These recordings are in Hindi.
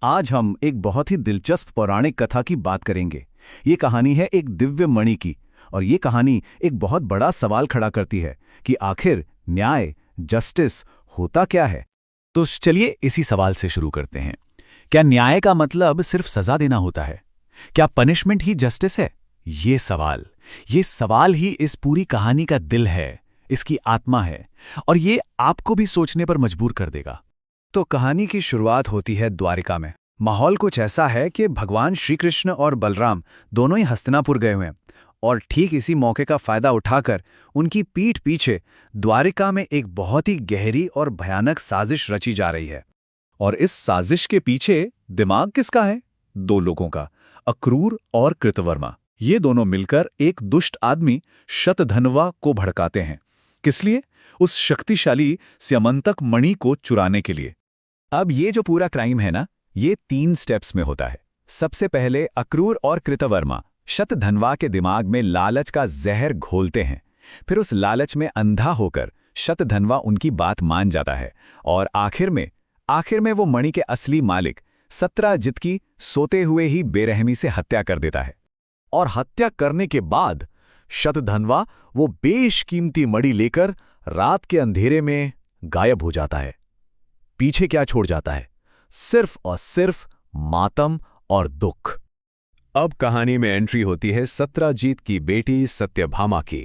आज हम एक बहुत ही दिलचस्प पौराणिक कथा की बात करेंगे। ये कहानी है एक दिव्य मणि की, और ये कहानी एक बहुत बड़ा सवाल खड़ा करती है कि आखिर न्याय, जस्टिस होता क्या है। तो चलिए इसी सवाल से शुरू करते हैं। क्या न्याय का मतलब सिर्फ सजा देना होता है? क्या पनिशमेंट ही जस्टिस है? ये सवाल ही इस पूरी कहानी का दिल है, इसकी आत्मा है, और ये आपको भी सोचने पर मजबूर कर देगा। तो कहानी की शुरुआत होती है द्वारिका में। माहौल कुछ ऐसा है कि भगवान श्री कृष्ण और बलराम दोनों ही हस्तिनापुर गए हुए हैं, और ठीक इसी मौके का फायदा उठाकर उनकी पीठ पीछे द्वारिका में एक बहुत ही गहरी और भयानक साजिश रची जा रही है। और इस साजिश के पीछे दिमाग किसका है? दो लोगों का, अक्रूर और कृतवर्मा। ये दोनों मिलकर एक दुष्ट आदमी शतधन्वा को भड़काते हैं। किस लिए? उस शक्तिशाली स्यमंतक मणि को चुराने के लिए। अब ये जो पूरा क्राइम है ना, ये 3 स्टेप्स में होता है। सबसे पहले अक्रूर और कृतवर्मा शतधन्वा के दिमाग में लालच का जहर घोलते हैं। फिर उस लालच में अंधा होकर शतधन्वा उनकी बात मान जाता है, और आखिर में वो मणि के असली मालिक सत्राजित की सोते हुए ही बेरहमी से हत्या कर देता है। और हत्या करने के बाद शतधन्वा वो बेशकीमती मणि लेकर रात के अंधेरे में गायब हो जाता है। पीछे क्या छोड़ जाता है? सिर्फ और सिर्फ मातम और दुख। अब कहानी में एंट्री होती है सत्राजीत की बेटी सत्यभामा की।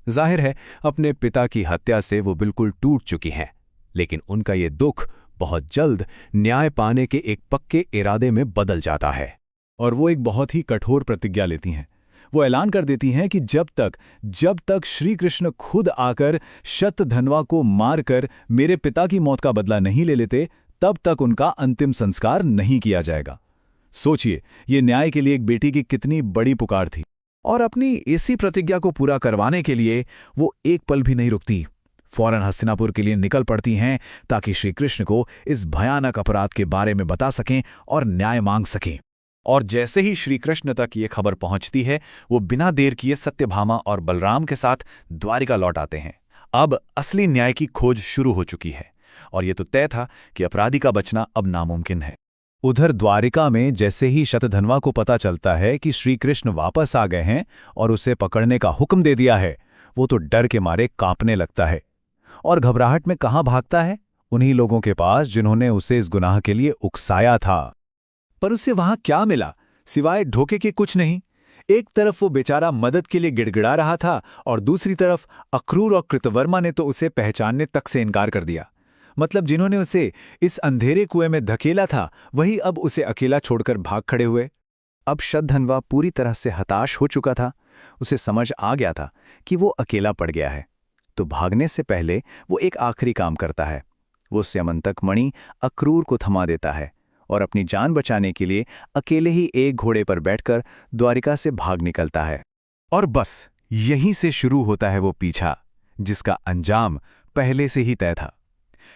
जाहिर है अपने पिता की हत्या से वो बिल्कुल टूट चुकी हैं, लेकिन उनका ये दुख बहुत जल्द न्याय पाने के एक पक्के इरादे में बदल जाता है। और वो एक बहुत ही कठोर प्रतिज्ञा लेती हैं। वो ऐलान कर देती हैं कि जब तक श्री कृष्ण खुद आकर शतधन्वा को मारकर मेरे पिता की मौत का बदला नहीं ले लेते, तब तक उनका अंतिम संस्कार नहीं किया जाएगा। सोचिए, ये न्याय के लिए एक बेटी की कितनी बड़ी पुकार थी। और अपनी इसी प्रतिज्ञा को पूरा करवाने के लिए वो एक पल भी नहीं रुकती। फौरन हस्तिनापुर के लिए निकल पड़ती हैं, ताकि श्री कृष्ण को इस भयानक अपराध के बारे में बता सकें और न्याय मांग सकें। और जैसे ही श्री कृष्ण तक ये खबर पहुंचती है, वो बिना देर किए सत्यभामा और बलराम के साथ द्वारिका लौट आते हैं। अब असली न्याय की खोज शुरू हो चुकी है, और ये तो तय था कि अपराधी का बचना अब नामुमकिन है। उधर द्वारिका में जैसे ही शतधन्वा को पता चलता है कि श्री कृष्ण वापस आ गए हैं और उसे पकड़ने का हुक्म दे दिया है, वो तो डर के मारे कांपने लगता है। और घबराहट में कहाँ भागता है? उन्हीं लोगों के पास जिन्होंने उसे इस गुनाह के लिए उकसाया था। पर उसे वहां क्या मिला? सिवाय धोखे के कुछ नहीं। एक तरफ वो बेचारा मदद के लिए गिड़गिड़ा रहा था, और दूसरी तरफ अक्रूर और कृतवर्मा ने तो उसे पहचानने तक से इनकार कर दिया। मतलब जिन्होंने उसे इस अंधेरे कुएं में धकेला था, वही अब उसे अकेला छोड़कर भाग खड़े हुए। अब शतधन्वा पूरी तरह से हताश हो चुका था। उसे समझ आ गया था कि वो अकेला पड़ गया है। तो भागने से पहले वो एक आखिरी काम करता है। वो स्यमंतक मणि अक्रूर को थमा देता है, और अपनी जान बचाने के लिए अकेले ही एक घोड़े पर बैठकर द्वारिका से भाग निकलता है। और बस यहीं से शुरू होता है वो पीछा, जिसका अंजाम पहले से ही तय था।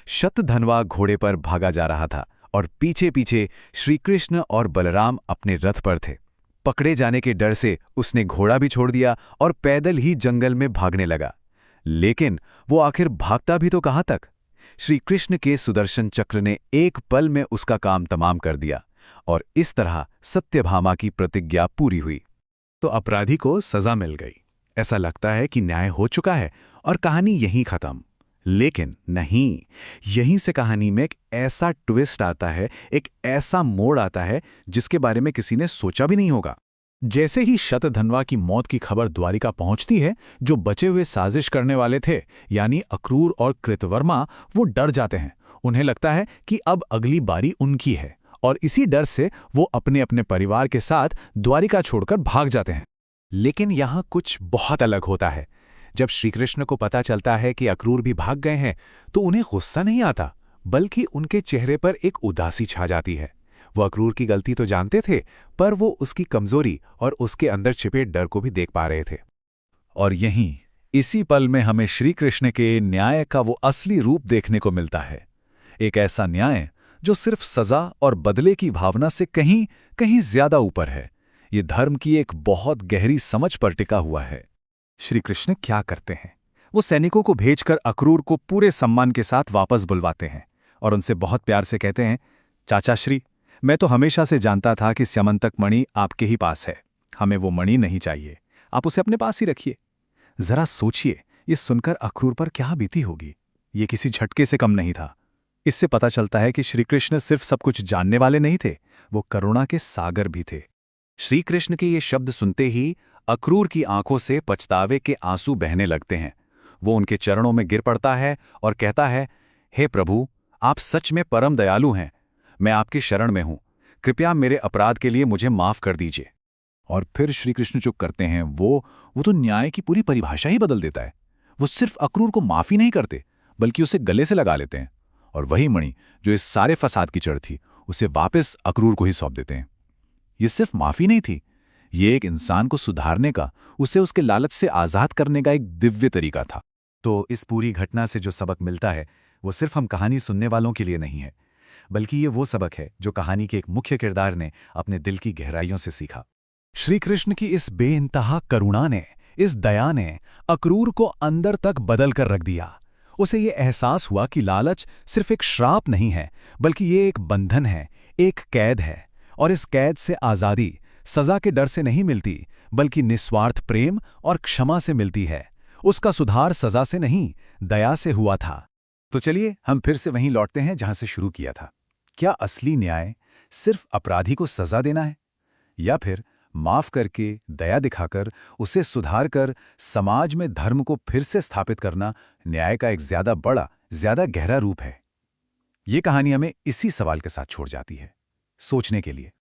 शतधन्वा घोड़े पर भागा जा रहा था, और पीछे पीछे श्री कृष्ण और बलराम अपने रथ पर थे। पकड़े जाने के डर से उसने घोड़ा भी छोड़ दिया और पैदल ही जंगल में भागने लगा। लेकिन वो आखिर भागता भी तो कहाँ तक? श्री कृष्ण के सुदर्शन चक्र ने एक पल में उसका काम तमाम कर दिया, और इस तरह सत्यभामा की प्रतिज्ञा पूरी हुई। तो अपराधी को सजा मिल गई। ऐसा लगता है कि न्याय हो चुका है और कहानी यहीं खत्म। लेकिन नहीं, यहीं से कहानी में एक ऐसा ट्विस्ट आता है, एक ऐसा मोड़ आता है जिसके बारे में किसी ने सोचा भी नहीं होगा। जैसे ही शतधन्वा की मौत की खबर द्वारिका पहुंचती है, जो बचे हुए साजिश करने वाले थे, यानी अक्रूर और कृतवर्मा, वो डर जाते हैं। उन्हें लगता है कि अब अगली बारी उनकी है, और इसी डर से वो अपने अपने परिवार के साथ द्वारिका छोड़कर भाग जाते हैं। लेकिन यहां कुछ बहुत अलग होता है। जब श्रीकृष्ण को पता चलता है कि अक्रूर भी भाग गए हैं, तो उन्हें गुस्सा नहीं आता, बल्कि उनके चेहरे पर एक उदासी छा जाती है। वो अक्रूर की गलती तो जानते थे, पर वो उसकी कमजोरी और उसके अंदर छिपे डर को भी देख पा रहे थे। और यहीं इसी पल में हमें श्री कृष्ण के न्याय का वो असली रूप देखने को मिलता है। एक ऐसा न्याय जो सिर्फ सजा और बदले की भावना से कहीं कहीं ज्यादा ऊपर है। ये धर्म की एक बहुत गहरी समझ पर टिका हुआ है। श्री कृष्ण क्या करते हैं? वो सैनिकों को भेजकर अक्रूर को पूरे सम्मान के साथ वापस बुलवाते हैं और उनसे बहुत प्यार से कहते हैं, चाचा श्री, मैं तो हमेशा से जानता था कि स्यमंतक मणि आपके ही पास है। हमें वो मणि नहीं चाहिए, आप उसे अपने पास ही रखिए। जरा सोचिए, ये सुनकर अक्रूर पर क्या बीती होगी। ये किसी झटके से कम नहीं था। इससे पता चलता है कि श्री कृष्ण सिर्फ सब कुछ जानने वाले नहीं थे, वो करुणा के सागर भी थे। श्री कृष्ण के ये शब्द सुनते ही अक्रूर की आंखों से पछतावे के आंसू बहने लगते हैं। वो उनके चरणों में गिर पड़ता है और कहता है, हे प्रभु, आप सच में परम दयालु हैं। मैं आपकी शरण में हूं। कृपया मेरे अपराध के लिए मुझे माफ कर दीजिए। और फिर श्री कृष्ण चुप करते हैं। वो तो न्याय की पूरी परिभाषा ही बदल देता है। वो सिर्फ अक्रूर को माफी नहीं करते, बल्कि उसे गले से लगा लेते हैं और वही मणि जो इस सारे फसाद की जड़ थी, उसे वापस अक्रूर को ही सौंप देते हैं। ये सिर्फ माफी नहीं थी, ये एक इंसान को सुधारने का, उसे उसके लालच से आजाद करने का एक दिव्य तरीका था। तो इस पूरी घटना से जो सबक मिलता है, वो सिर्फ हम कहानी सुनने वालों के लिए नहीं है, बल्कि ये वो सबक है जो कहानी के एक मुख्य किरदार ने अपने दिल की गहराइयों से सीखा। श्री कृष्ण की इस बेइंतहा करुणा ने, इस दया ने अक्रूर को अंदर तक बदल कर रख दिया। उसे ये एहसास हुआ कि लालच सिर्फ एक श्राप नहीं है, बल्कि ये एक बंधन है, एक कैद है। और इस कैद से आज़ादी सजा के डर से नहीं मिलती, बल्कि निस्वार्थ प्रेम और क्षमा से मिलती है। उसका सुधार सजा से नहीं, दया से हुआ था। तो चलिए हम फिर से वहीं लौटते हैं जहां से शुरू किया था। क्या असली न्याय सिर्फ अपराधी को सजा देना है, या फिर माफ करके, दया दिखाकर, उसे सुधार कर समाज में धर्म को फिर से स्थापित करना न्याय का एक ज्यादा बड़ा, ज्यादा गहरा रूप है? ये कहानी हमें इसी सवाल के साथ छोड़ जाती है, सोचने के लिए।